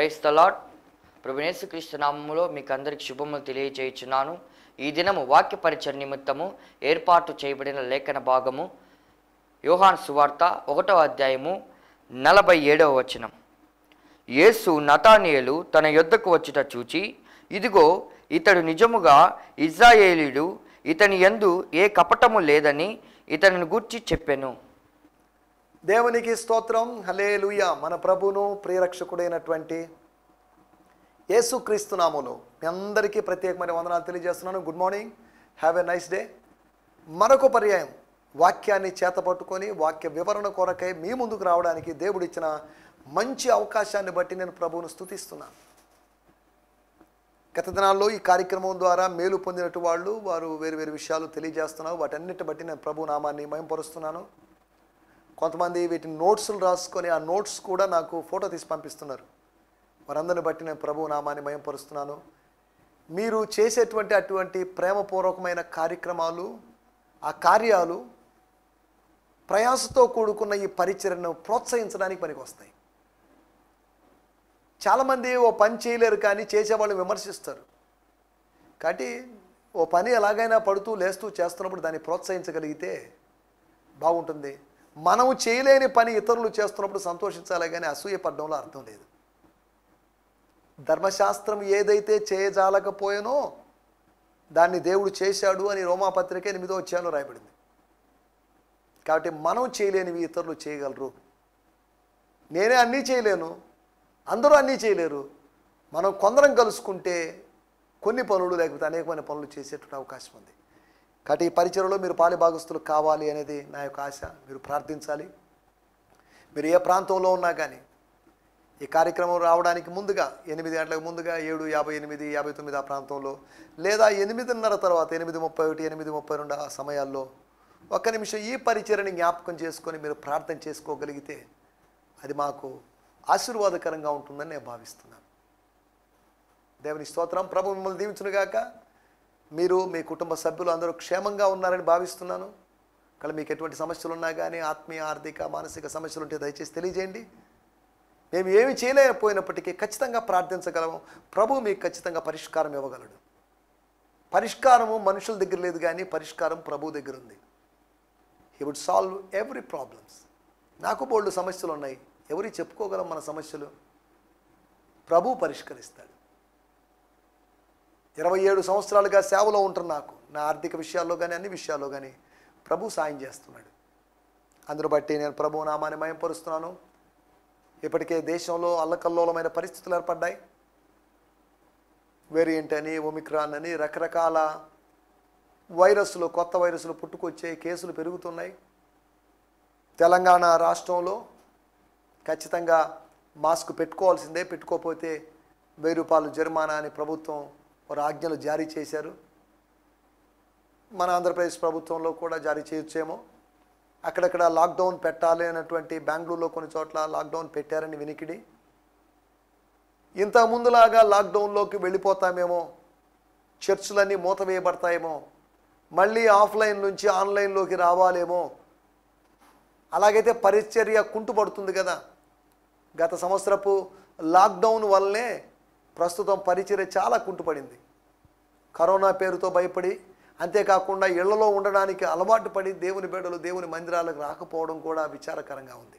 Praise the lord. ప్రభువైన యేసుక్రీస్తు నామములో మీకు అందరికి శుభములు తెలియజేయుచున్నాను. ఈ దినము వాక్య పరిచయ నిమిత్తము ఏర్పాటు చేయబడిన లేఖన భాగము యోహాను సువార్త 1వ అధ్యాయము 47వ వచనం. యేసు నతానియేలు తన యొద్దకు వచ్చుట చూచి, ఇదిగో ఇతడు నిజముగా ఇశ్రాయేలీయుడు, ఇతని యందు ఏ కపటము లేదని ఇతనిని గూర్చి చెప్పెను. దేవునికి స్తోత్రం. హల్లెలూయా. మన ప్రభువును ప్రియరక్షకుడైనటువంటి యేసుక్రీస్తు నామములో మీ అందరికీ ప్రత్యేకమైన వందనాలు తెలియజేస్తున్నాను. Good morning, have a nice day. మరొక పర్యాయం వాక్యాన్ని చేతపట్టుకొని వాక్య వివరణ కొరకై మీ ముందుకు రావడానికి దేవుడు ఇచ్చిన మంచి అవకాశాన్ని బట్టి నేను ప్రభువును స్తుతిస్తున్నాను. గత దినాల్లో ఈ కార్యక్రమం ద్వారా మేలు పొందినట్టు వారు వేరు వేరు విషయాలు తెలియజేస్తున్నారు. వాటన్నిటి బట్టి నేను ప్రభు నామాన్ని మహిమపరుస్తున్నాను. కొంతమంది వీటిని నోట్స్లు రాసుకొని ఆ నోట్స్ కూడా నాకు ఫోటో తీసి పంపిస్తున్నారు. వారందరిని బట్టి నేను ప్రభు నామాన్ని మహిమపరుస్తున్నాను. మీరు చేసేటువంటి అటువంటి ప్రేమపూర్వకమైన కార్యక్రమాలు, ఆ కార్యాలు ప్రయాసతో కూడుకున్న ఈ పరిచర్యను ప్రోత్సహించడానికి పనికి వస్తాయి. చాలామంది ఓ పని చేయలేరు కానీ చేసేవాళ్ళు విమర్శిస్తారు. కాబట్టి ఓ పని ఎలాగైనా పడుతూ లేస్తూ చేస్తున్నప్పుడు దాన్ని ప్రోత్సహించగలిగితే బాగుంటుంది. మనము చేయలేని పని ఇతరులు చేస్తున్నప్పుడు సంతోషించాలి కానీ అసూయపడడంలో అర్థం లేదు. ధర్మశాస్త్రం ఏదైతే చేయజాలకపోయానో దాన్ని దేవుడు చేశాడు అని రోమాపత్రిక 8వ అధ్యాయంలో రాయబడింది. కాబట్టి మనం చేయలేనివి ఇతరులు చేయగలరు. నేనే అన్నీ చేయలేను, అందరూ అన్నీ చేయలేరు. మనం కొందరం కలుసుకుంటే కొన్ని పనులు లేకపోతే అనేకమైన పనులు చేసేటువంటి అవకాశం ఉంది. కాబట్టి ఈ పరిచర్యలో మీరు పాలిభాగస్తులు కావాలి అనేది నా యొక్క ఆశ. మీరు ప్రార్థించాలి. మీరు ఏ ప్రాంతంలో ఉన్నా కానీ ఈ కార్యక్రమం రావడానికి ముందుగా 8 గంటలకు ముందుగా 7:58, 59 ఆ ప్రాంతంలో, లేదా 8:30 తర్వాత 8:31, 8:32 ఆ సమయాల్లో ఒక్క నిమిషం ఈ పరిచర్యని జ్ఞాపకం చేసుకొని మీరు ప్రార్థన చేసుకోగలిగితే అది మాకు ఆశీర్వాదకరంగా ఉంటుందని నేను భావిస్తున్నాను. దేవుని స్తోత్రం. ప్రభు మిమ్మల్ని దీవించునుగాక. మీరు మీ కుటుంబ సభ్యులు అందరూ క్షేమంగా ఉన్నారని భావిస్తున్నాను. కానీ మీకు ఎటువంటి సమస్యలు ఉన్నా కానీ, ఆత్మీయ, ఆర్థిక, మానసిక సమస్యలు ఉంటే దయచేసి తెలియజేయండి. మేము ఏమి చేయలేకపోయినప్పటికీ ఖచ్చితంగా ప్రార్థించగలము. ప్రభు మీకు ఖచ్చితంగా పరిష్కారం ఇవ్వగలడు. పరిష్కారము మనుషుల దగ్గర లేదు కానీ పరిష్కారం ప్రభు దగ్గర ఉంది. He would solve every problems. నాకు బోల్డు సమస్యలు ఉన్నాయి, ఎవరికి చెప్పుకోగలం మన సమస్యలు? ప్రభు పరిష్కరిస్తాడు. 27 సంవత్సరాలుగా సేవలో ఉంటున్న నాకు నా ఆర్థిక విషయాల్లో కానీ అన్ని విషయాల్లో కానీ ప్రభు సాయం చేస్తున్నాడు. అందును బట్టి నేను ప్రభు నామాన్ని మహిమపరుస్తున్నాను. ఇప్పటికే దేశంలో అల్లకల్లోలమైన పరిస్థితులు ఏర్పడ్డాయి. వేరియంట్ అని, ఒమిక్రాన్ అని రకరకాల వైరస్లు, కొత్త వైరస్లు పుట్టుకొచ్చే కేసులు పెరుగుతున్నాయి. తెలంగాణ రాష్ట్రంలో ఖచ్చితంగా మాస్క్ పెట్టుకోవాల్సిందే, పెట్టుకోకపోతే 1000 రూపాయలు జరిమానా అని ప్రభుత్వం వారు ఆజ్ఞలు జారీ చేశారు. మన ఆంధ్రప్రదేశ్ ప్రభుత్వంలో కూడా జారీ చేయొచ్చేమో. అక్కడక్కడ లాక్డౌన్ పెట్టాలి అన్నటువంటి బెంగళూరులో కొన్ని చోట్ల లాక్డౌన్ పెట్టారని వినికిడి. ఇంత ముందులాగా లాక్డౌన్లోకి వెళ్ళిపోతామేమో, చర్చిలన్నీ మూతవేయబడతాయేమో, మళ్ళీ ఆఫ్లైన్ నుంచి ఆన్లైన్లోకి రావాలేమో. అలాగైతే పరిచర్య కుంటుపడుతుంది కదా. గత సంవత్సరపు లాక్డౌన్ వల్లనే ప్రస్తుతం పరిచర్య చాలా కుంటుపడింది. కరోనా పేరుతో భయపడి, అంతేకాకుండా ఇళ్లలో ఉండడానికి అలవాటు పడి దేవుని బిడ్డలు దేవుని మందిరాలకు రాకపోవడం కూడా విచారకరంగా ఉంది.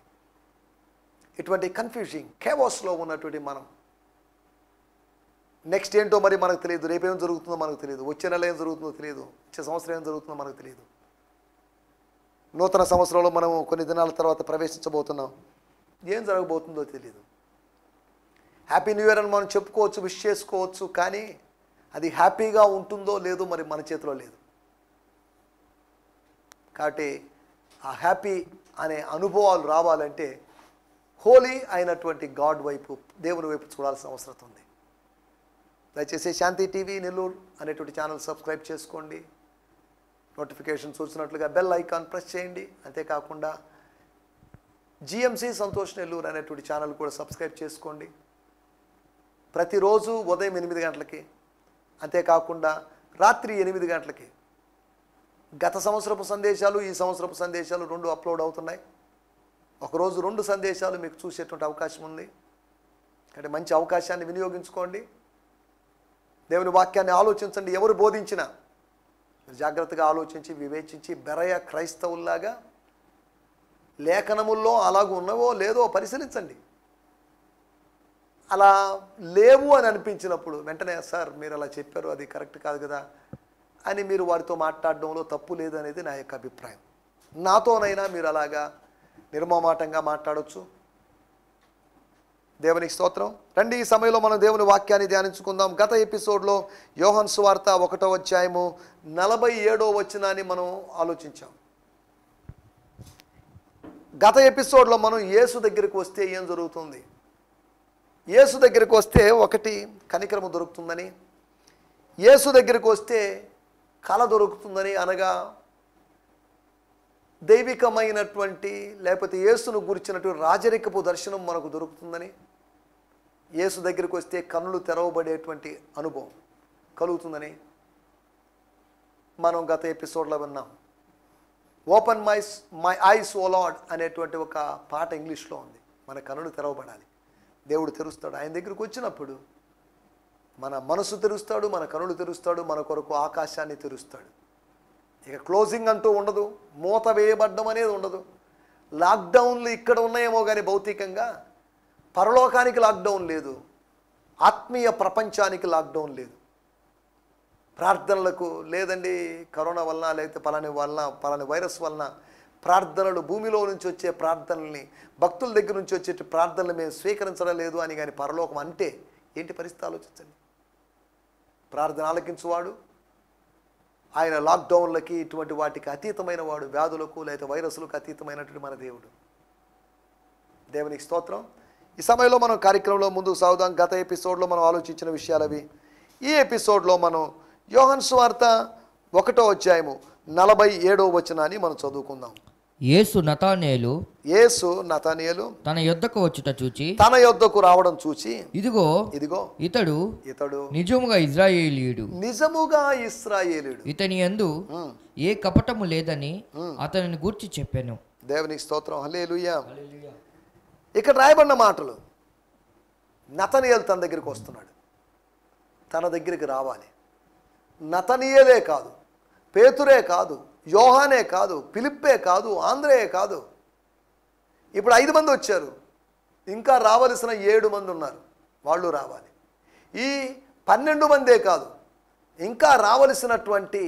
ఇటువంటి కన్ఫ్యూజింగ్ కేవాస్లో ఉన్నటువంటి మనం నెక్స్ట్ ఏంటో మరి మనకు తెలియదు. రేపేం జరుగుతుందో మనకు తెలియదు, వచ్చే నెల ఏం జరుగుతుందో తెలియదు, వచ్చే సంవత్సరం ఏం జరుగుతుందో మనకు తెలియదు. నూతన సంవత్సరంలో మనం కొన్ని దినాల తర్వాత ప్రవేశించబోతున్నాం. ఏం జరగబోతుందో తెలియదు. హ్యాపీ న్యూ ఇయర్ అని మనం చెప్పుకోవచ్చు, విష్ చేసుకోవచ్చు, కానీ అది హ్యాపీగా ఉంటుందో లేదో మరి మన చేతిలో లేదు. కాబట్టి ఆ హ్యాపీ అనే అనుభవాలు రావాలంటే హోలీ అయినటువంటి గాడ్ వైపు, దేవుని వైపు చూడాల్సిన అవసరం ఉంది. దయచేసి శాంతి టీవీ నెల్లూరు అనేటువంటి ఛానల్ సబ్స్క్రైబ్ చేసుకోండి. నోటిఫికేషన్ చూసినట్లుగా బెల్ ఐకాన్ ప్రెస్ చేయండి. అంతేకాకుండా జిఎంసి సంతోష్ నెల్లూరు అనేటువంటి ఛానల్ కూడా సబ్స్క్రైబ్ చేసుకోండి. ప్రతిరోజు ఉదయం 8 గంటలకి, అంతేకాకుండా రాత్రి 8 గంటలకి గత సంవత్సరపు సందేశాలు, ఈ సంవత్సరపు సందేశాలు 2 అప్లోడ్ అవుతున్నాయి. ఒకరోజు 2 సందేశాలు మీకు చూసేటువంటి అవకాశం ఉంది. అంటే మంచి అవకాశాన్ని వినియోగించుకోండి. దేవుని వాక్యాన్ని ఆలోచించండి. ఎవరు బోధించినా మీరు జాగ్రత్తగా ఆలోచించి వివేచించి బెరయ క్రైస్తవుల్లాగా లేఖనముల్లో అలాగ ఉన్నవో లేదో పరిశీలించండి. అలా లేవు అని అనిపించినప్పుడు వెంటనే సార్ మీరు అలా చెప్పారు, అది కరెక్ట్ కాదు కదా అని మీరు వారితో మాట్లాడడంలో తప్పు లేదు అనేది నా యొక్క అభిప్రాయం. నాతోనైనా మీరు అలాగా నిర్మమాటంగా మాట్లాడవచ్చు. దేవునికి స్తోత్రం. రండి, ఈ సమయంలో మనం దేవుని వాక్యాన్ని ధ్యానించుకుందాం. గత ఎపిసోడ్లో యోహాను సువార్త 1వ అధ్యాయము 47వ వచనాన్ని మనం ఆలోచించాం. గత ఎపిసోడ్లో మనం యేసు దగ్గరికి వస్తే ఏం జరుగుతుంది, యేసు దగ్గరికి వస్తే ఒకటి కనికరము దొరుకుతుందని, యేసు దగ్గరికి వస్తే కళ దొరుకుతుందని, అనగా దైవికమైనటువంటి లేకపోతే యేసును గురించినటువంటి రాజరికపు దర్శనం మనకు దొరుకుతుందని, యేసు దగ్గరికి వస్తే కన్నులు తెరవబడేటువంటి అనుభవం కలుగుతుందని మనం గత ఎపిసోడ్లో విన్నాం. Open my eyes O Lord అనేటువంటి ఒక పాట ఇంగ్లీష్లో ఉంది. మన కన్నులు తెరవబడాలి, దేవుడు తెరుస్తాడు. ఆయన దగ్గరికి వచ్చినప్పుడు మన మనసు తెరుస్తాడు, మన కన్నులు తెరుస్తాడు, మన కొరకు ఆకాశాన్ని తెరుస్తాడు. ఇక క్లోజింగ్ అంటూ ఉండదు, మూత వేయబడ్డం అనేది ఉండదు. లాక్డౌన్లు ఇక్కడ ఉన్నాయేమో కానీ భౌతికంగా పరలోకానికి లాక్డౌన్ లేదు, ఆత్మీయ ప్రపంచానికి లాక్డౌన్ లేదు. ప్రార్థనలకు లేదండి, కరోనా వలన లేకపోతే పలాని వైరస్ వలన ప్రార్థనలు, భూమిలో నుంచి వచ్చే ప్రార్థనల్ని, భక్తుల దగ్గర నుంచి వచ్చే ప్రార్థనలు మేము స్వీకరించడం లేదు అని కానీ పరలోకం అంటే ఏంటి పరిస్థితి ఆలోచించండి. ప్రార్థన ఆలకించువాడు, ఆయన లాక్డౌన్లకి ఇటువంటి వాటికి అతీతమైన వాడు, వ్యాధులకు లేకపోతే వైరస్లకు అతీతమైనటువంటి మన దేవుడు. దేవునికి స్తోత్రం. ఈ సమయంలో మనం కార్యక్రమంలో ముందుకు సాగుదాం. గత ఎపిసోడ్లో మనం ఆలోచించిన విషయాలు అవి. ఈ ఎపిసోడ్లో మనం యోహాను సువార్త 1వ అధ్యాయము 47వ వచనాన్ని మనం చదువుకుందాం. యేసు నతానేలు తన యొద్దకు వచ్చుట చూచి, తన యొద్దకు రావడం చూచి, ఇదిగో ఇతడు నిజముగా ఇశ్రాయేలీయుడు, ఇతని యందు ఏ కపటము లేదని అతనిని గూర్చి చెప్పాను. దేవునికి స్తోత్రం. హల్లెలూయా. ఇక్కడ రాయబడిన మాటలు, నతనీయేలు తన దగ్గరికి వస్తున్నాడు, తన దగ్గరికి రావాలి. నతనీయేలే కాదు, పేతురే కాదు, యోహానే కాదు, ఫిలిప్పే కాదు, ఆంద్రేయే కాదు. ఇప్పుడు 5 మంది వచ్చారు, ఇంకా రావలసిన 7 మంది ఉన్నారు, వాళ్ళు రావాలి. ఈ 12 మందే కాదు, ఇంకా రావలసినటువంటి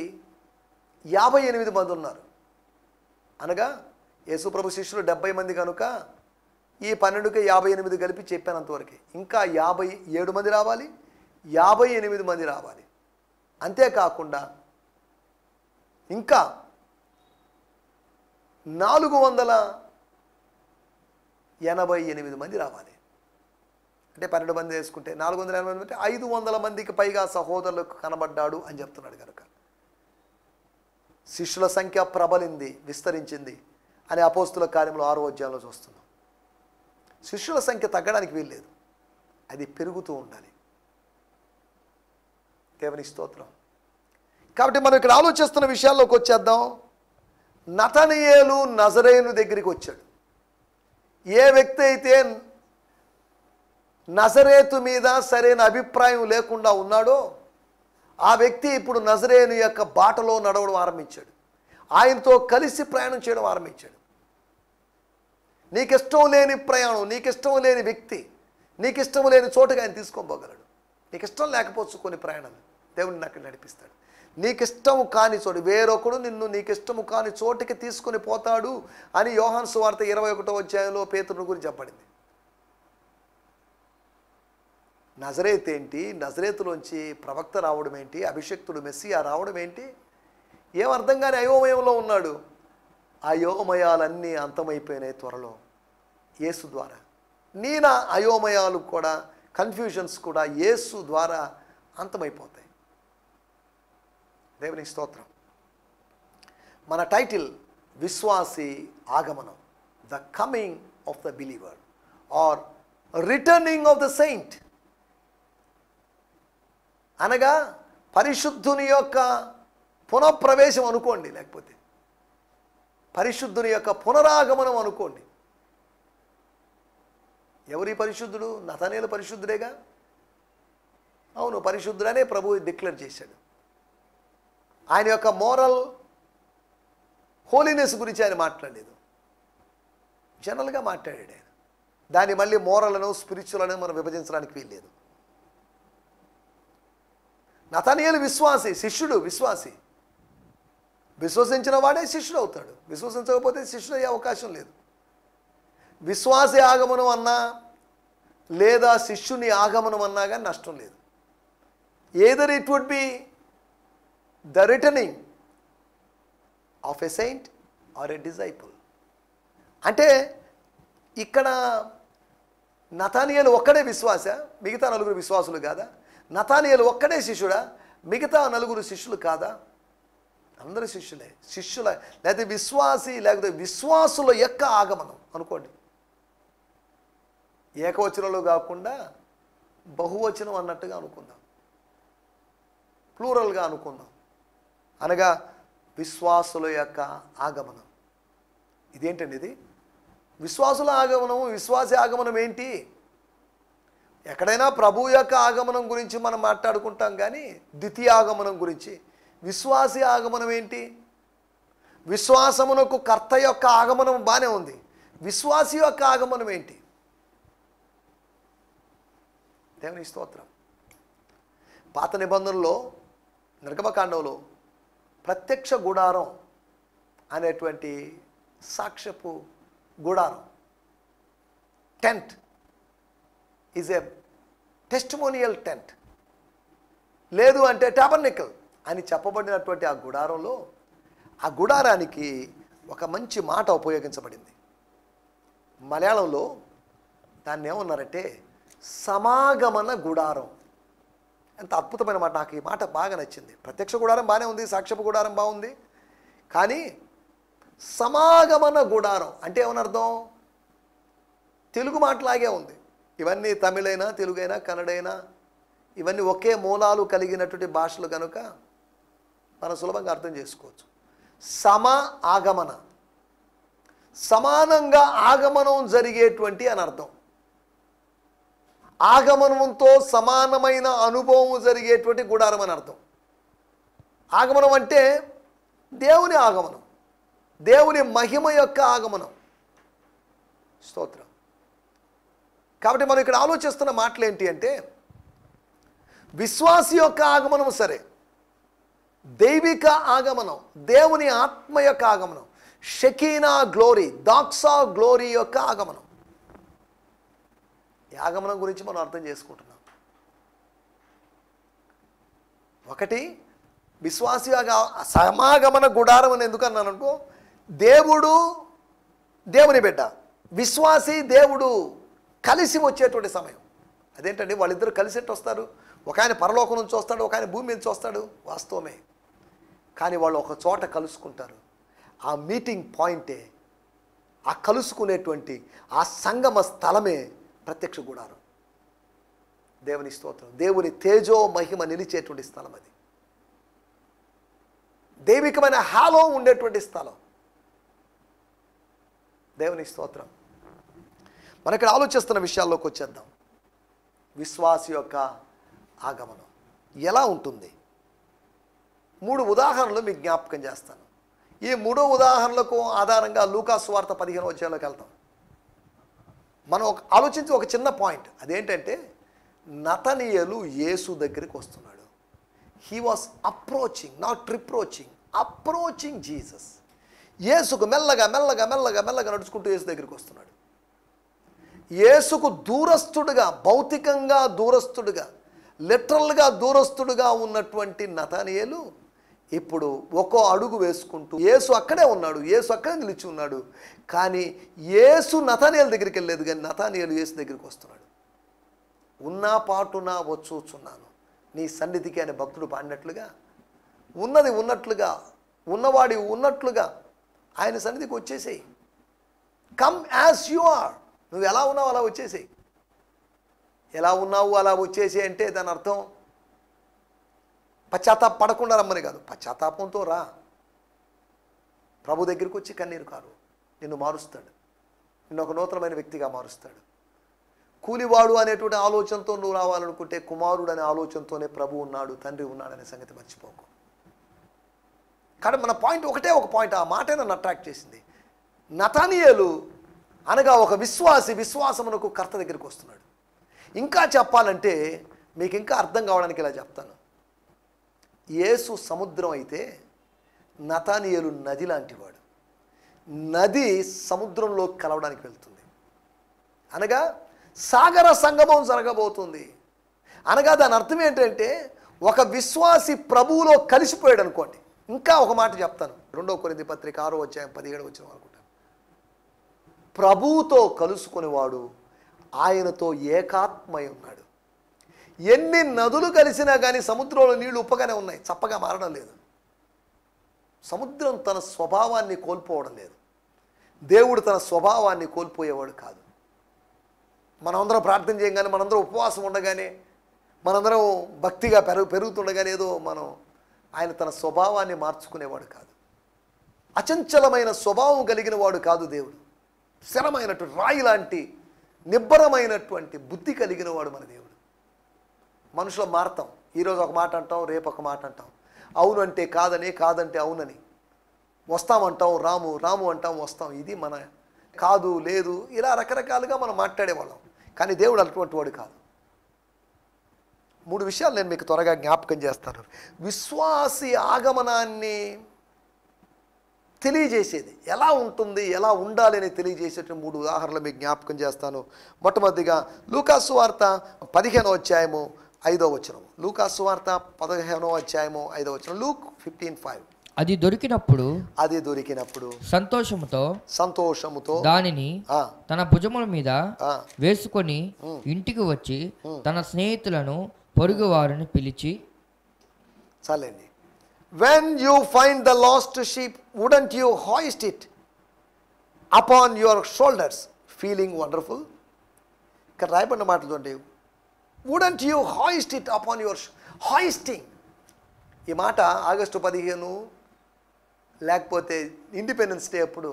58 మంది ఉన్నారు. అనగా యేసుప్రభు శిష్యులు 70 మంది కనుక ఈ 12కి 58 కలిపి చెప్పానంతవరకే. ఇంకా 57 మంది రావాలి, 58 మంది రావాలి. అంతేకాకుండా ఇంకా 488 మంది రావాలి. అంటే 12 మంది వేసుకుంటే 480 మంది, అంటే 500 మందికి పైగా సహోదరులకు కనబడ్డాడు అని చెప్తున్నాడు. కనుక శిష్యుల సంఖ్య ప్రబలింది, విస్తరించింది అని అపోస్తుల కార్యంలో 6వ అధ్యాయంలో చూస్తున్నాం. శిష్యుల సంఖ్య తగ్గడానికి వీల్లేదు, అది పెరుగుతూ ఉండాలి. దేవునికి స్తోత్రం. కాబట్టి మనం ఇక్కడ ఆలోచిస్తున్న విషయాల్లోకి వచ్చేద్దాం. నతనీయేలు నజరేయుని దగ్గరికి వచ్చాడు. ఏ వ్యక్తి అయితే నజరేతు మీద సరైన అభిప్రాయం లేకుండా ఉన్నాడో ఆ వ్యక్తి ఇప్పుడు నజరేయుని యొక్క బాటలో నడవడం ఆరంభించాడు, ఆయనతో కలిసి ప్రయాణం చేయడం ఆరంభించాడు. నీకిష్టం లేని ప్రయాణం, నీకిష్టం లేని వ్యక్తి, నీకిష్టం లేని చోటుగా ఆయన తీసుకోబోగలడు. నీకు ఇష్టం లేకపోవచ్చు కొన్ని ప్రయాణాలు, దేవుడిని అక్కడ నడిపిస్తాడు. నీకిష్టము కాని చోటు, వేరొకడు నిన్ను నీకిష్టము కాని చోటుకి తీసుకొని పోతాడు అని యోహాను సువార్త 21వ అధ్యాయంలో పేతురు గురించి చెప్పబడింది. నజరేత్ ఏంటి, నజరేతులోంచి ప్రవక్త రావడం ఏంటి, అభిషక్తుడు మెస్సియా రావడం ఏంటి, ఏం అర్థం కాని అయోమయంలో ఉన్నాడు. అయోమయాలన్నీ అంతమైపోయినాయి త్వరలో యేసు ద్వారా. నా అయోమయాలు కూడా, కన్ఫ్యూజన్స్ కూడా యేసు ద్వారా అంతమైపోతాయి. దేవునికి స్తోత్రం. మన టైటిల్ విశ్వాసి ఆగమనం, the coming of the believer or returning of the saint. అనగా పరిశుద్ధుని యొక్క పునఃప్రవేశం అనుకోండి, లేకపోతే పరిశుద్ధుని యొక్క పునరాగమనం అనుకోండి. ఎవరి పరిశుద్ధుడు? నతనేలు పరిశుద్ధుడేగా. అవును, పరిశుద్ధుడనే ప్రభు డిక్లేర్ చేశాడు. ఆయన యొక్క మోరల్ హోలీనెస్ గురించి ఆయన మాట్లాడలేదు, జనరల్గా మాట్లాడాడు ఆయన. దాన్ని మళ్ళీ మోరలను స్పిరిచువల్ అని మనం విభజించడానికి వీల్లేదు. నతనీయులు విశ్వాసి, శిష్యుడు విశ్వాసి. విశ్వసించిన వాడే శిష్యుడు అవుతాడు, విశ్వసించకపోతే శిష్యుడు అయ్యే అవకాశం లేదు. విశ్వాసి ఆగమనం అన్నా లేదా శిష్యుని ఆగమనం అన్నా కానీ నష్టం లేదు. Either it would be the returning of a saint or a disciple. అంటే ఇక్కడ నతానియేలు ఒక్కడే విశ్వాస, మిగతా నలుగురు విశ్వాసులు కాదా? నతానియేలు ఒక్కడే శిష్యుడా, మిగతా నలుగురు శిష్యులు కాదా? అందరూ శిష్యులే. శిష్యుల లేకపోతే విశ్వాసి లేకపోతే విశ్వాసుల యొక్క ఆగమనం అనుకోండి. ఏకవచనంలో కాకుండా బహువచనం అన్నట్టుగా అనుకుందాం, ప్లూరల్గా అనుకుందాం. అనగా విశ్వాసుల యొక్క ఆగమనం. ఇదేంటండి ఇది? విశ్వాసుల ఆగమనం, విశ్వాసి ఆగమనం ఏంటి? ఎక్కడైనా ప్రభు యొక్క ఆగమనం గురించి మనం మాట్లాడుకుంటాం, కానీ ద్వితీయ ఆగమనం గురించి. విశ్వాసి ఆగమనం ఏంటి? విశ్వాసమునకు కర్త యొక్క ఆగమనం బాగానే ఉంది, విశ్వాసి యొక్క ఆగమనం ఏంటి? దేవుని స్తోత్రం. పాత నిబంధనలో నిర్గమకాండంలో ప్రత్యక్ష గుడారం అనేటువంటి సాక్ష్యపు గుడారం, tent is a testimonial tent, లేదు అంటే టాబర్నికల్ అని చెప్పబడినటువంటి ఆ గుడారంలో, ఆ గుడారానికి ఒక మంచి మాట ఉపయోగించబడింది. మలయాళంలో దాన్ని ఏమన్నారంటే సమాగమన గుడారం. ఎంత అద్భుతమైన మాట, నాకు ఈ మాట బాగా నచ్చింది. ప్రత్యక్ష గుడారం బాగానే ఉంది, సాక్ష్యపు గుడారం బాగుంది, కానీ సమాగమన గుడారం అంటే ఏమని అర్థం? తెలుగు మాటలాగే ఉంది. ఇవన్నీ తమిళైనా, తెలుగైనా, కన్నడైనా ఇవన్నీ ఒకే మూలాలు కలిగినటువంటి భాషలు కనుక మనం సులభంగా అర్థం చేసుకోవచ్చు. సమ ఆగమన, సమానంగా ఆగమనం జరిగేటువంటి అని అర్థం. ఆగమనంతో సమానమైన అనుభవం జరిగేటువంటి గుడారం అని అర్థం. ఆగమనం అంటే దేవుని ఆగమనం, దేవుని మహిమ యొక్క ఆగమనం. స్తోత్రం. కాబట్టి మనం ఇక్కడ ఆలోచిస్తున్న మాటలు ఏంటి అంటే, విశ్వాసి యొక్క ఆగమనం సరే, దైవిక ఆగమనం, దేవుని ఆత్మ యొక్క ఆగమనం, షకీనా గ్లోరీ, దాక్సా గ్లోరీ యొక్క ఆగమనం. ఈ ఆగమనం గురించి మనం అర్థం చేసుకుంటున్నాం. ఒకటి విశ్వాసి సమాగమన గుడారం అని ఎందుకు అన్నాను అనుకో, దేవుడు దేవుని బిడ్డ, విశ్వాసి దేవుడు కలిసి వచ్చేటువంటి సమయం. అదేంటండి వాళ్ళిద్దరు కలిసేట్టు వస్తారు? ఒక ఆయన పరలోకం నుంచి వస్తాడు, ఒక ఆయన భూమి నుంచి వస్తాడు, వాస్తవమే. కానీ వాళ్ళు ఒక చోట కలుసుకుంటారు. ఆ మీటింగ్ పాయింటే, ఆ కలుసుకునేటువంటి ఆ సంగమ స్థలమే ప్రత్యక్ష గుడారం. దేవుని స్తోత్రం. దేవుని తేజో మహిమ నిలిచేటువంటి స్థలం అది, దైవికమైన హాలో ఉండేటువంటి స్థలం. దేవుని స్తోత్రం. మన ఇక్కడ ఆలోచిస్తున్న విషయాల్లోకి వచ్చేద్దాం. విశ్వాసి యొక్క ఆగమనం ఎలా ఉంటుంది? 3 ఉదాహరణలు మీకు జ్ఞాపకం చేస్తాను. ఈ 3 ఉదాహరణలకు ఆధారంగా లూకా సువార్త 15వ అధ్యాయంలోకి వెళ్తాం. మనం ఆలోచించి ఒక చిన్న పాయింట్, అదేంటంటే నతనీయేలు యేసు దగ్గరికి వస్తున్నాడు. He was approaching, not reproaching, approaching Jesus. యేసుకు మెల్లగా మెల్లగా మెల్లగా మెల్లగా నడుచుకుంటూ యేసు దగ్గరికి వస్తున్నాడు. యేసుకు దూరస్తుడుగా, భౌతికంగా దూరస్తుడుగా, లిటరల్గా దూరస్తుడుగా ఉన్నటువంటి నతనీయేలు ఇప్పుడు ఒక్కో అడుగు వేసుకుంటూ, యేసు అక్కడే ఉన్నాడు, యేసు అక్కడే నిలిచి ఉన్నాడు, కానీ యేసు నతనీయేలు దగ్గరికి వెళ్ళలేదు, కానీ నతనీయేలు యేసు దగ్గరికి వస్తున్నాడు. ఉన్నా పాటునా వచ్చుచున్నాను నీ సన్నిధికి అనే భక్తుడు పాడినట్లుగా, ఉన్నది ఉన్నట్లుగా, ఉన్నవాడి ఉన్నట్లుగా ఆయన సన్నిధికి వచ్చేసేయి. Come as you are. నువ్వు ఎలా ఉన్నావు అలా వచ్చేసేయి. ఎలా ఉన్నావు అలా వచ్చేసి అంటే దాని అర్థం పశ్చాత్తాప పడకుండా రమ్మని కాదు, పశ్చాత్తాపంతో రా. ప్రభు దగ్గరికి వచ్చి కన్నీరు కారు, నిన్ను మారుస్తాడు, నిన్ను ఒక నూతనమైన వ్యక్తిగా మారుస్తాడు. కూలివాడు అనేటువంటి ఆలోచనతో నువ్వు రావాలనుకుంటే కుమారుడు అనే ఆలోచనతోనే ప్రభు ఉన్నాడు, తండ్రి ఉన్నాడనే సంగతి మర్చిపోకు. కానీ మన పాయింట్ ఒకటే ఒక పాయింట్, ఆ మాటే నన్ను అట్రాక్ట్ చేసింది. నతానియేలు అనగా ఒక విశ్వాసి, విశ్వాసమునకు కర్త దగ్గరికి వస్తున్నాడు. ఇంకా చెప్పాలంటే మీకు ఇంకా అర్థం కావడానికి ఇలా చెప్తాను. యేసు సముద్రం అయితే నతానియేలు నది లాంటివాడు. నది సముద్రంలో కలవడానికి వెళ్తుంది అనగా సాగర సంగమం జరగబోతుంది అనగా దాని అర్థం ఏంటంటే ఒక విశ్వాసి ప్రభువులో కలిసిపోయాడు అనుకోండి. ఇంకా ఒక మాట చెప్తాను, 2 కొరింథీ పత్రిక 6వ అధ్యాయం 17వ వచనం అనుకుంటాను. ప్రభువుతో కలుసుకునేవాడు ఆయనతో ఏకాత్మై ఉన్నాడు. ఎన్ని నదులు కలిసినా కానీ సముద్రంలో నీళ్లు ఉప్పగానే ఉన్నాయి, చప్పగా మారడం లేదు. సముద్రం తన స్వభావాన్ని కోల్పోవడం లేదు. దేవుడు తన స్వభావాన్ని కోల్పోయేవాడు కాదు. మనందరం ప్రార్థన చేయగానే, మనందరం ఉపవాసం ఉండగానే, మనందరం భక్తిగా పెరుగుతుండగానే ఏదో ఆయన తన స్వభావాన్ని మార్చుకునేవాడు కాదు. అచంచలమైన స్వభావం కలిగిన వాడు కాదు దేవుడు. స్థిరమైనటువంటి రాయి లాంటి నిబ్బరమైనటువంటి బుద్ధి కలిగిన వాడు మన దేవుడు. మనుషులు మారతాం, ఈరోజు ఒక మాట అంటాం, రేపు ఒక మాట అంటాం, అవును అంటే కాదని, కాదంటే అవునని, వస్తామంటాం రాము, రాము అంటాం వస్తాం, ఇది మన కాదు లేదు, ఇలా రకరకాలుగా మనం మాట్లాడేవాళ్ళం. కానీ దేవుడు అటువంటి వాడు కాదు. 3 విషయాలు నేను మీకు త్వరగా జ్ఞాపకం చేస్తాను. విశ్వాసి ఆగమనాన్ని తెలియజేసేది ఎలా ఉంటుంది, ఎలా ఉండాలి అని తెలియజేసేటువంటి 3 ఉదాహరణలు మీకు జ్ఞాపకం చేస్తాను. మొట్టమొదటిగా లూకాసు వార్త 15వ అధ్యాయము 5వ వచనం. లూకాసు వార్త 15వ అధ్యాయము 5వ వచనం. లూక్ 15:5. అది దొరికినప్పుడు సంతోషముతో దానిని తన భుజముల మీద వేసుకొని ఇంటికి వచ్చి తన స్నేహితులను పొరుగు వారిని పిలిచి, చాలండి. When you find the lost sheep, wouldn't you hoist it upon your shoulders, feeling wonderful? ఇక్కడ రాయబడిన మాటలు చూడండి. Wouldn't you hoist it upon your hoisting? ఈ మాట ఆగస్టు 15 లేకపోతే ఇండిపెండెన్స్ డే అప్పుడు,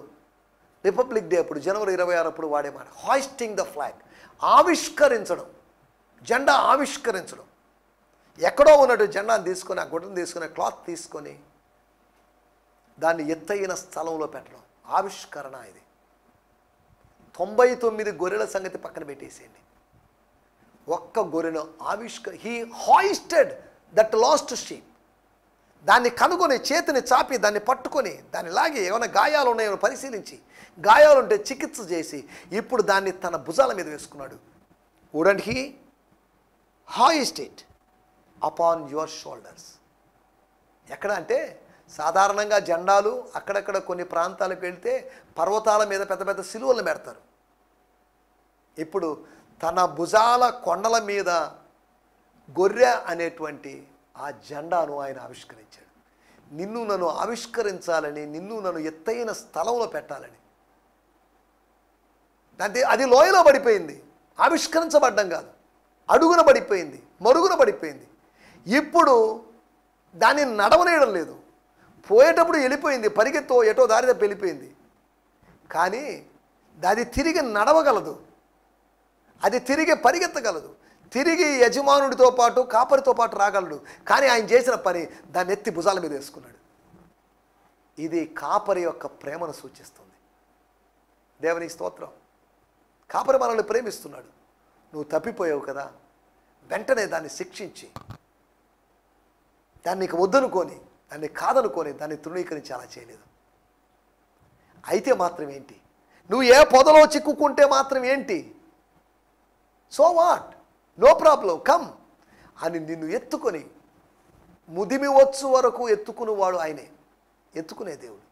రిపబ్లిక్ డే అప్పుడు, జనవరి 26 అప్పుడు వాడే మాట. హాయిస్టింగ్ ద ఫ్లాగ్, ఆవిష్కరించడం, జెండా ఆవిష్కరించడం. ఎక్కడో ఉన్నట్టు జెండాను తీసుకొని, ఆ గుడ్డను తీసుకొని, క్లాత్ తీసుకొని దాన్ని ఎత్తైన స్థలంలో పెట్టడం ఆవిష్కరణ. ఇది 99 గొర్రెల సంగతి పక్కన పెట్టేసేయండి. ఒక్క గొర్రెను he hoisted that last sheep. దాన్ని కనుగొని, చేతిని చాపి దాన్ని పట్టుకొని, దాన్ని లాగి ఏమైనా గాయాలు ఉన్నాయో పరిశీలించి, గాయాలుంటే చికిత్స చేసి ఇప్పుడు దాన్ని తన భుజాల మీద వేసుకున్నాడు. Wouldn't he hoist it upon your shoulders? ఎక్కడ అంటే సాధారణంగా జెండాలు అక్కడక్కడ కొన్ని ప్రాంతాలకు వెళ్తే పర్వతాల మీద పెద్ద పెద్ద సిలువలను పెడతారు. ఇప్పుడు తన భుజాల కొండల మీద గొర్రె అనేటువంటి ఆ జెండాను ఆయన ఆవిష్కరించాడు. నిన్ను నన్ను ఆవిష్కరించాలని, నిన్ను నన్ను ఎత్తైన స్థలంలో పెట్టాలని. అంటే అది లోయలో పడిపోయింది, ఆవిష్కరించబడ్డం కాదు, అడుగున పడిపోయింది, మరుగున పడిపోయింది. ఇప్పుడు దాన్ని నడవనేయడం లేదు. పోయేటప్పుడు వెళ్ళిపోయింది, పరిగెత్తో ఎటో దారి తప్పి వెళ్ళిపోయింది. కానీ అది తిరిగి నడవగలదు, అది తిరిగి పరిగెత్తగలదు, తిరిగి యజమానుడితో పాటు, కాపరితో పాటు రాగలడు. కానీ ఆయన చేసిన పని దాన్ని ఎత్తి భుజాల మీద వేసుకున్నాడు. ఇది కాపరి యొక్క ప్రేమను సూచిస్తుంది. దేవుని స్తోత్రం. కాపరి మనల్ని ప్రేమిస్తున్నాడు. నువ్వు తప్పిపోయావు కదా, వెంటనే దాన్ని శిక్షించి, దాన్ని నీకు వద్దనుకొని, దాన్ని కాదనుకొని, దాన్ని తృణీకరించి అలా చేయలేదు. అయితే మాత్రం ఏంటి, నువ్వు ఏ పొదలో చిక్కుకుంటే మాత్రం ఏంటి, so what, no problem, come అని నిన్ను ఎత్తుకొని, ముదిమి వచ్చు వరకు ఎత్తుకునేవాడు ఆయనే. ఎత్తుకునే దేవుడు.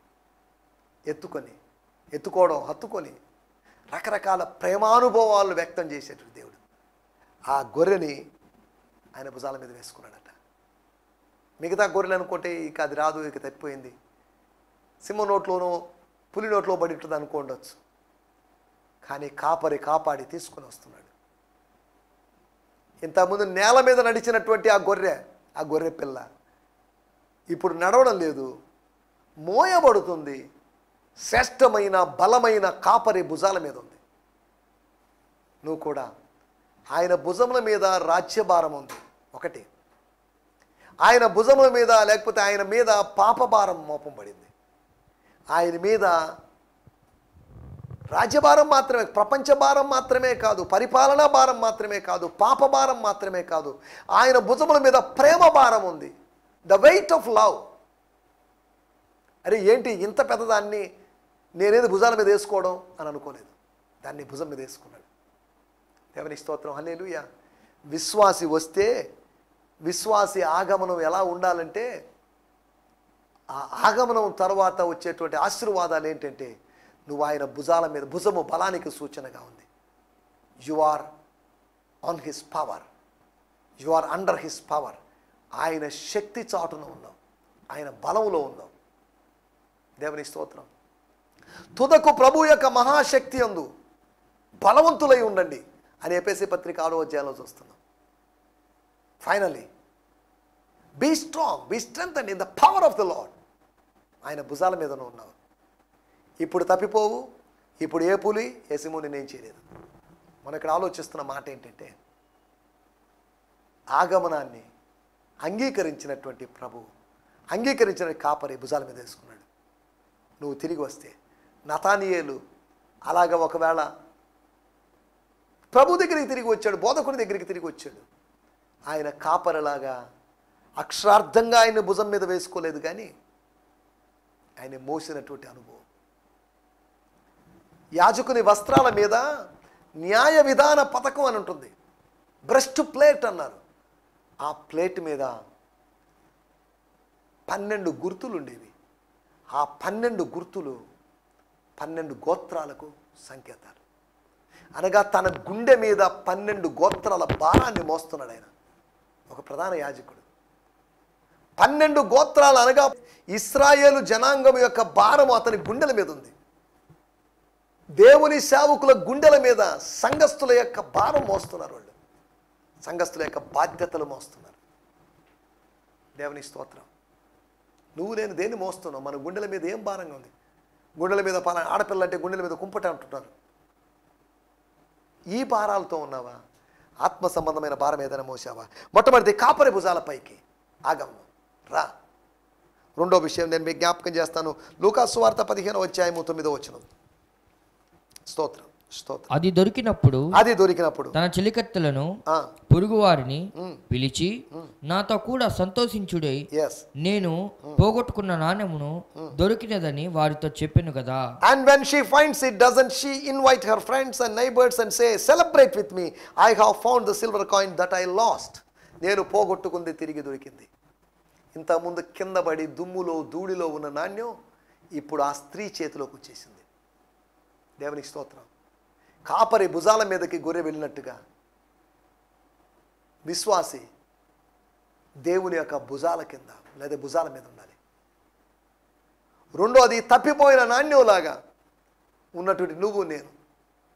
ఎత్తుకోవడం, హత్తుకొని రకరకాల ప్రేమానుభవాలను వ్యక్తం చేసేటువంటి దేవుడు. ఆ గొర్రెని ఆయన భుజాల మీద వేసుకున్నాడట. మిగతా గొర్రెలు అనుకుంటే ఇక అది రాదు, ఇక తప్పిపోయింది, సింహ నోట్లోనో పులి నోట్లో పడి ఉంటుంది అనుకోండొచ్చు. కానీ కాపరి కాపాడి తీసుకుని వస్తున్నాడు. ఇంతకుముందు నేల మీద నడిచినటువంటి ఆ గొర్రె పిల్ల ఇప్పుడు నడవడం లేదు, మోయబడుతుంది. శ్రేష్టమైన బలమైన కాపరి భుజాల మీద ఉంది. నువ్వు కూడా ఆయన భుజముల మీద రాజ్యభారం ఉంది ఒకటి, ఆయన భుజముల మీద లేకపోతే ఆయన మీద పాపభారం మోపబడింది. ఆయన మీద రాజ్యభారం మాత్రమే, ప్రపంచ భారం మాత్రమే కాదు, పరిపాలనా భారం మాత్రమే కాదు, పాప భారం మాత్రమే కాదు, ఆయన భుజముల మీద ప్రేమ భారం ఉంది. The weight of love. అరే ఏంటి ఇంత పెద్దదాన్ని నేనేది భుజాల మీద వేసుకోవడం అని అనుకోలేదు, దాన్ని భుజం మీద వేసుకున్నాడు. దేవుని స్తోత్రం, హల్లెలూయా. విశ్వాసి వస్తే విశ్వాసి ఆగమనం ఎలా ఉండాలంటే, ఆ ఆగమనం తర్వాత వచ్చేటువంటి ఆశీర్వాదాలు ఏంటంటే, నువ్వు ఆయన భుజాల మీద, భుజము బలానికి సూచనగా ఉంది. You are on his power, you are under his power. ఆయన శక్తి చాటున ఉన్నావు, ఆయన బలంలో ఉన్నావు. దేవుని స్తోత్రం. తుదకు ప్రభు యొక్క మహాశక్తి యందు బలవంతులై ఉండండి అని ఎఫెసీ పత్రిక 6వ అధ్యాయంలో చూస్తున్నాం. Finally be strong, be strengthened in the power of the Lord. ఆయన భుజాల మీద ఉన్నావు. ఇప్పుడు తప్పిపోవు, ఇప్పుడు ఏ పులి ఏ సింహం నేనేం చేయలేదు. మనం ఇక్కడ ఆలోచిస్తున్న మాట ఏంటంటే, ఆగమనాన్ని అంగీకరించినటువంటి ప్రభు, అంగీకరించిన కాపరి భుజాల మీద వేసుకున్నాడు. నువ్వు తిరిగి వస్తే నతానియేలు అలాగా ఒకవేళ ప్రభు దగ్గరికి తిరిగి వచ్చాడు, బోధకుని దగ్గరికి తిరిగి వచ్చాడు. ఆయన కాపరిలాగా అక్షరార్థంగా ఆయన భుజం మీద వేసుకోలేదు, కానీ ఆయన మోసినటువంటి అనుభవం. యాజకుని వస్త్రాల మీద న్యాయ విధాన పథకం అని ఉంటుంది, బ్రెస్ట్ ప్లేట్ అన్నారు. ఆ ప్లేట్ మీద 12 గుర్తులు ఉండేవి. ఆ 12 గుర్తులు 12 గోత్రాలకు సంకేతాలు. అనగా తన గుండె మీద 12 గోత్రాల భారాన్ని మోస్తున్నాడు ఆయన, ఒక ప్రధాన యాజకుడు. 12 గోత్రాలు అనగా ఇశ్రాయేలు జనాంగం యొక్క భారము అతని గుండెల మీద ఉంది. దేవుని సేవకుల గుండెల మీద సంఘస్థుల యొక్క భారం మోస్తున్నారు వాళ్ళు, సంఘస్థుల యొక్క బాధ్యతలు మోస్తున్నారు. దేవుని స్తోత్రం. నువ్వు నేను దేన్ని మోస్తున్నావు? మన గుండెల మీద ఏం భారంగా ఉంది? గుండెల మీద ఆడపిల్ల అంటే గుండెల మీద కుంపట అంటున్నారు. ఈ భారాలతో ఉన్నావా? ఆత్మ సంబంధమైన భారం ఏదైనా మోసావా? మొట్టమొదటి కాపరి భుజాల పైకి ఆగమనం రా. రెండో విషయం నేను మీకు జ్ఞాపకం చేస్తాను, లూకాసు సువార్త 15వ అధ్యాయం 9వ వచనం. స్తోత్రం స్తోత్రం. అది దొరికినప్పుడు తన చెలికత్తెలను పొరుగు వారిని పిలిచి నాతో కూడా సంతోషించుడై నేను పోగొట్టుకున్న నాణెమును దొరికినదని వారితో చెప్పెను కదా. And when she finds it, doesn't she invite her friends and neighbors and say, celebrate with me, I have found the silver coin that I lost. నేను పోగొట్టుకుంది తిరిగి దొరికింది. ఇంతకుముందు కింద పడి దుమ్ములో ధూళిలో ఉన్న నాణ్యం ఇప్పుడు ఆ స్త్రీ చేతిలోకి వచ్చేసింది. దేవునికి స్తోత్రం. కాపరి భుజాల మీదకి గొర్రె వెళ్ళినట్టుగా విశ్వాసి దేవుని యొక్క భుజాల కింద లేదా భుజాల మీద ఉండాలి. రెండోది తప్పిపోయిన నాణ్యంలాగా ఉన్నటువంటి నువ్వు నేను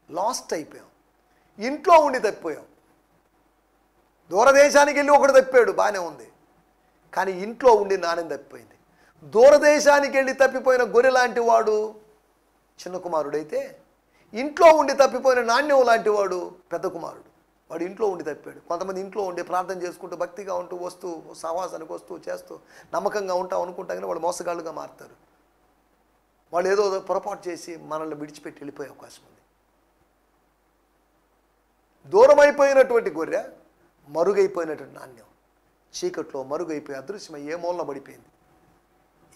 లాస్ట్ అయిపోయాం. ఇంట్లో ఉండి తప్పిపోయాం. దూరదేశానికి వెళ్ళి ఒకడు తప్పాడు, బాగానే ఉంది, కానీ ఇంట్లో ఉండి నాణ్యం తప్పిపోయింది. దూరదేశానికి వెళ్ళి తప్పిపోయిన గొర్రె లాంటి వాడు చిన్న కుమారుడైతే, ఇంట్లో ఉండి తప్పిపోయిన నాణ్యం లాంటి వాడు పెద్ద కుమారుడు. వాడు ఇంట్లో ఉండి తప్పాడు. కొంతమంది ఇంట్లో ఉండి ప్రార్థన చేసుకుంటూ భక్తిగా ఉంటూ వస్తూ సహవాసానికి వస్తూ చేస్తూ నమ్మకంగా ఉంటాం అనుకుంటా, కానీ వాళ్ళు మోసగాళ్ళుగా మారుతారు. వాళ్ళు ఏదో పొరపాటు చేసి మనల్ని విడిచిపెట్టి వెళ్ళిపోయే అవకాశం ఉంది. దూరమైపోయినటువంటి గొర్రె మరుగైపోయినటువంటి నాణ్యం చీకట్లో మరుగైపోయి అదృశ్యమై ఏ మూలన పడిపోయింది.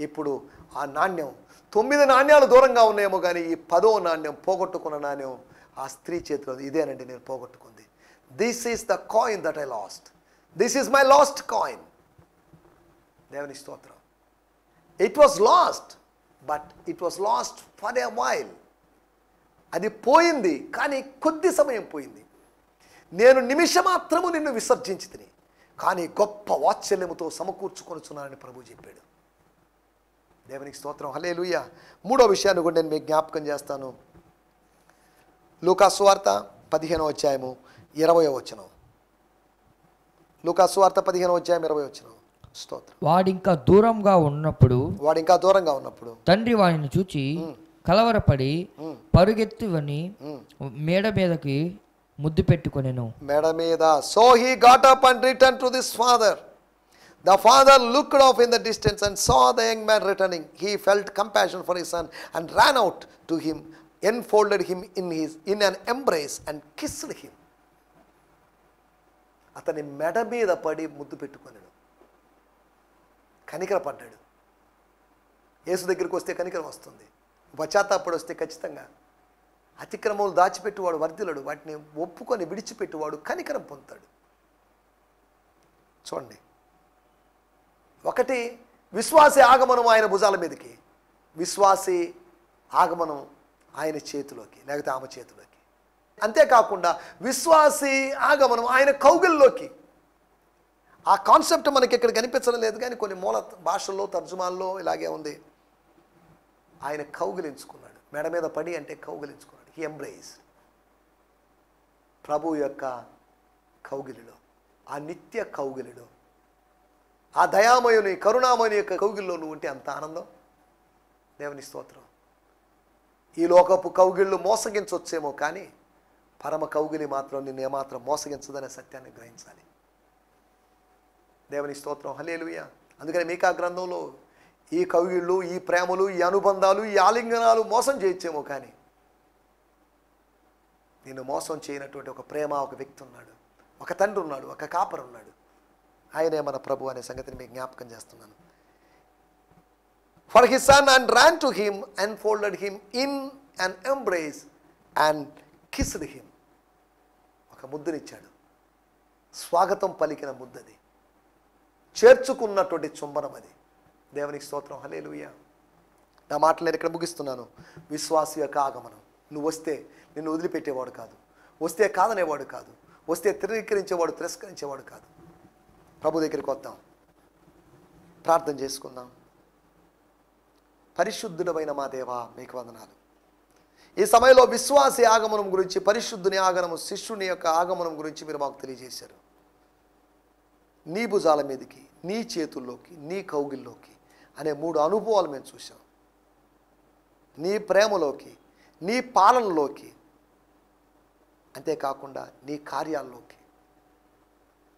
ఇప్పుడు ఆ నాణ్యం 9 నాణ్యాలు దూరంగా ఉన్నాయేమో, కానీ ఈ 10వ నాణ్యం, పోగొట్టుకున్న నాణ్యం ఆ స్త్రీ చేతిలో, ఇదేనండి నేను పోగొట్టుకుంది. This is the coin that I last, this is my last coin. దేవుని స్తోత్రం. It was last, but it was last for a while. అది పోయింది, కానీ కొద్ది సమయం పోయింది. నేను నిమిషమాత్రము నిన్ను విసర్జించి తిని, కానీ గొప్ప వాత్సల్యముతో సమకూర్చుకొనుచున్నానని ప్రభు చెప్పాడు. దేవునికి స్తోత్రం, హల్లెలూయా. మూడో విషయాన్ని కూడా నేను మీకు జ్ఞాపకం చేస్తాను. లూకాసు సువార్త 15వ అధ్యాయము 20వ వచనం. లూకాసు సువార్త 15వ అధ్యాయం 20వ వచనం. స్తోత్రం. వాడింకా దూరంగా ఉన్నప్పుడు తండ్రి వాడిని చూచి కలవరపడి పరుగెత్తువని మేడ మీదకి ముద్దు పెట్టుకొనెను. మెడ మీద. So he got up and returned to his father. The father looked off in the distance and saw the young man returning. He felt compassion for his son and ran out to him, enfolded him in an embrace and kissed him. అతని మెడ మీద పడి ముద్దు పెట్టుకొనెను. కనికరపడ్డాడు. యేసు దగ్గరికి వస్తే కనికరం వస్తుంది. పశ్చాత్తాపడి వస్తే ఖచ్చితంగా అతిక్రమములు దాచిపెట్టువాడు వర్ధిల్లడు, వాటిని ఒప్పుకొని విడిచిపెట్టువాడు కనికరం పొందుతాడు. చూడండి, ఒకటి విశ్వాసి ఆగమనం ఆయన భుజాల మీదకి, విశ్వాసి ఆగమనం ఆయన చేతిలోకి లేకపోతే ఆమె చేతిలోకి. అంతేకాకుండా విశ్వాసి ఆగమనం ఆయన కౌగిల్లోకి. ఆ కాన్సెప్ట్ మనకి ఇక్కడ కనిపించడం లేదు, కానీ కొన్ని మూల భాషల్లో తర్జుమాల్లో ఇలాగే ఉంది. ఆయన కౌగిలించుకున్నాడు. మెడ మీద పడి అంటే కౌగిలించుకున్నాడు. He embrace. ప్రభు యొక్క కౌగిలిలో, ఆ నిత్య కౌగిలిలో, ఆ దయామయుని కరుణామయుని యొక్క కౌగిల్లో నువ్వు ఉంటే అంత ఆనందం. దేవుని స్తోత్రం. ఈ లోకపు కౌగిళ్ళు మోసగించవచ్చేమో, కానీ పరమ కౌగిలి మాత్రం నిన్ను ఏమాత్రం మోసగించదనే సత్యాన్ని గ్రహించాలి. దేవుని స్తోత్రం. హల్లెలూయా. అందుకని మీకా గ్రంథంలో ఈ కౌగిళ్ళు, ఈ ప్రేమలు, ఈ అనుబంధాలు, ఈ ఆలింగనాలు మోసం చేయొచ్చేమో, కానీ నిన్ను మోసం చేయనటువంటి ఒక ప్రేమ, ఒక వ్యక్తి ఉన్నాడు, ఒక తండ్రి ఉన్నాడు, ఒక కాపరు ఉన్నాడు. ఆయనే మన ప్రభు అనే సంగతిని మీకు జ్ఞాపకం చేస్తున్నాను. For his son and ran to him, enfolded him in an embrace and kissed him. ఒక ముద్దునిచ్చాడు. స్వాగతం పలికిన ముద్దది, చేర్చుకున్నటువంటి చుంబనం అది. దేవునికి స్తోత్రం. హల్లెలూయా. నా మాటలు నేను ఇక్కడ ముగిస్తున్నాను. విశ్వాసి యొక్క ఆగమనం. నువ్వు వస్తే నిన్ను వదిలిపెట్టేవాడు కాదు, వస్తే కాదనేవాడు కాదు, వస్తే తిరస్కరించేవాడు తిరస్కరించేవాడు కాదు. ప్రభు దగ్గరికి వద్దాం, ప్రార్థన చేసుకుందాం. పరిశుద్ధుడమైన మా దేవా, మీకు వందనాలు. ఈ సమయంలో విశ్వాసి ఆగమనం గురించి, పరిశుద్ధుని ఆగమనం, శిష్యుని యొక్క ఆగమనం గురించి మీరు మాకు తెలియజేశారు. నీ భుజాల మీదకి, నీ చేతుల్లోకి, నీ కౌగిల్లోకి అనే 3 అనుభవాలు మేము చూసాం. నీ ప్రేమలోకి, నీ పాలనలోకి, అంతేకాకుండా నీ కార్యాల్లోకి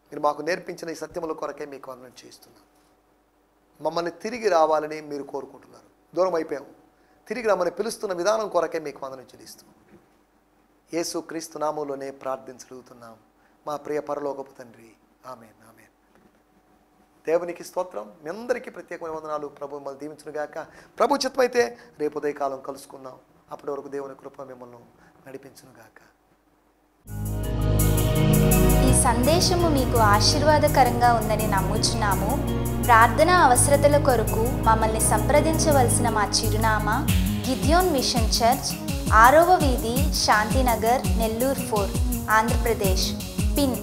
మీరు మాకు నేర్పించిన ఈ సత్యముల కొరకే మీకు వందనం చేస్తున్నాం. మమ్మల్ని తిరిగి రావాలని మీరు కోరుకుంటున్నారు. దూరం అయిపోయాము, తిరిగి రమ్మని పిలుస్తున్న విధానం కొరకే మీకు వందనం చెల్లిస్తాం. యేసు క్రీస్తు నామములోనే ప్రార్థించగలుగుతున్నాం మా ప్రియ పరలోకపు తండ్రి. ఆమేన్, ఆమేన్. దేవునికి స్తోత్రం. మీ అందరికీ ప్రత్యేకమైన వందనాలు. ప్రభు మిమ్మల్ని దీవించునుగాక. ప్రభు చిత్తమైతే రేపు ఉదయకాలం కలుసుకుందాం. అప్పటి వరకు దేవుని కృప మిమ్మల్ని నడిపించునుగాక. ఈ సందేశము మీకు ఆశీర్వాదకరంగా ఉందని నమ్ముచున్నాము. ప్రార్థనా అవసరతల కొరకు మమ్మల్ని సంప్రదించవలసిన మా చిరునామా గిద్యోన్ మిషన్ చర్చ్, 6వ వీధి, శాంతినగర్, నెల్లూరు 4, ఆంధ్రప్రదేశ్. పిన్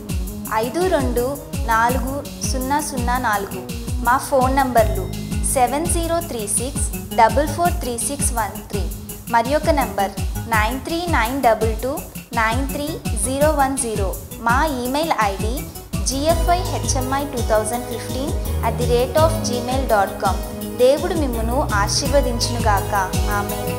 524004. మా ఫోన్ నంబర్లు 7036443613 మరి ఒక నంబర్ 9392293010. మా ఈమెయిల్ ఐడి gfihmi2015@gmail.com. దేవుడు మిమ్మును ఆశీర్వదించునుగాక. ఆమేన్.